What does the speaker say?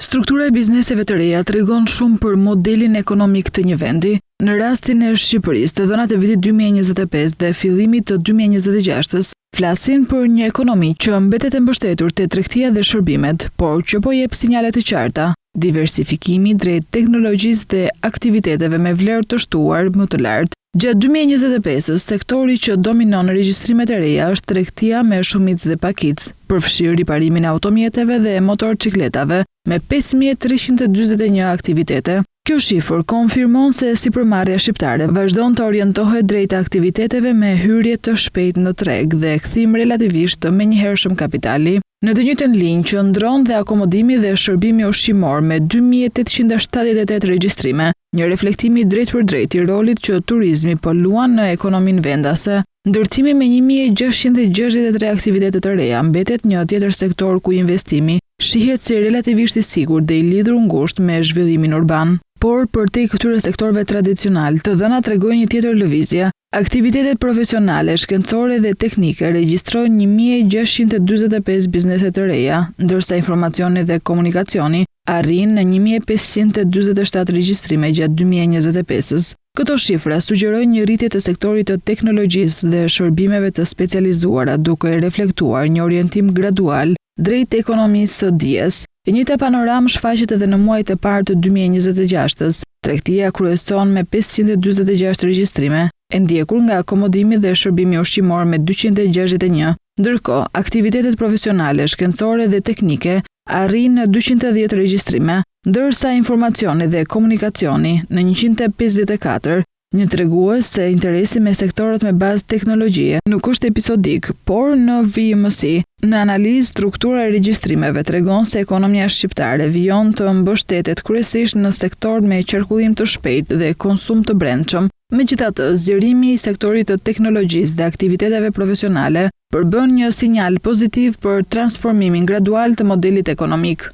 Struktura e bizneseve të reja tregon shumë për modelin ekonomik të një vendi. Në rastin e Shqipërisë, të dhënat e vitit 2025 dhe fillimit të 2026 flasin për një ekonomi që mbetet e mbështetur te tregtia dhe shërbimet, por që po jep sinjale të qarta. Diversifikimi drejt teknologjisë dhe aktiviteteve me vlerë të shtuar më të lartë. Gjatë 2025-s, sektori që dominon në regjistrimet e reja është tregtia me shumicë dhe pakicë, përfshirë riparimin e automjeteve dhe motorçikletave me 5341 aktivitete. Kjo shifër konfirmon se sipërmarrja shqiptare vazhdon të orientohet drejt aktiviteteve me hyrje të shpejtë në treg dhe kthim relativisht të menjëhershëm kapitali. Në të njëjtën linjë qëndron dhe akomodimi dhe shërbimi ushqimor me 2878 regjistrime, një reflektimi drejt për drejt I rolit që turizmi po luan në ekonominë vendase. Ndërtimi me 1663 aktivitete të reja mbetet një tjetër sektor ku investimi shihet si relativisht I sigurt dhe I lidhur ngushtë me zhvillimin urban. Por për te këtyre sektorëve tradicional, të dhënat tregojnë një tjetër lëvizje. Aktivitetet profesionale, shkencore dhe teknike regjistrojnë 1645 biznese të reja, ndërsa informacioni dhe komunikacioni arrin në 1547 regjistrime gjatë 2025-s. Këto shifra sugjerojnë një rritje të sektorit të teknologjisë dhe shërbimeve të specializuara, duke reflektuar një orientim gradual drejt ekonomisë së dijes. E njëjta panoramë shfaqet edhe në muajt e parë të 2026-s. Tregtia kryeson me 546 regjistrime, e ndjekur nga akomodimi dhe shërbimi ushqimor me 261, ndërkohë aktivitetet profesionale, shkencore dhe teknike arrin në 210 regjistrime, ndërsa informacioni dhe komunikacioni në 154, një tregues se interesi me sektorët me bazë teknologjie nuk është episodik, por në vijimësi. Në analizë, struktura e regjistrimeve tregon se ekonomia shqiptare vijon të mbështetet kryesisht në sektor me qarkullim të shpejtë dhe konsum të brendshëm. Megjithatë, zgjerimi I sektorit të teknologjisë dhe aktiviteteve profesionale përbën një sinjal pozitiv për transformimin gradual të modelit ekonomik.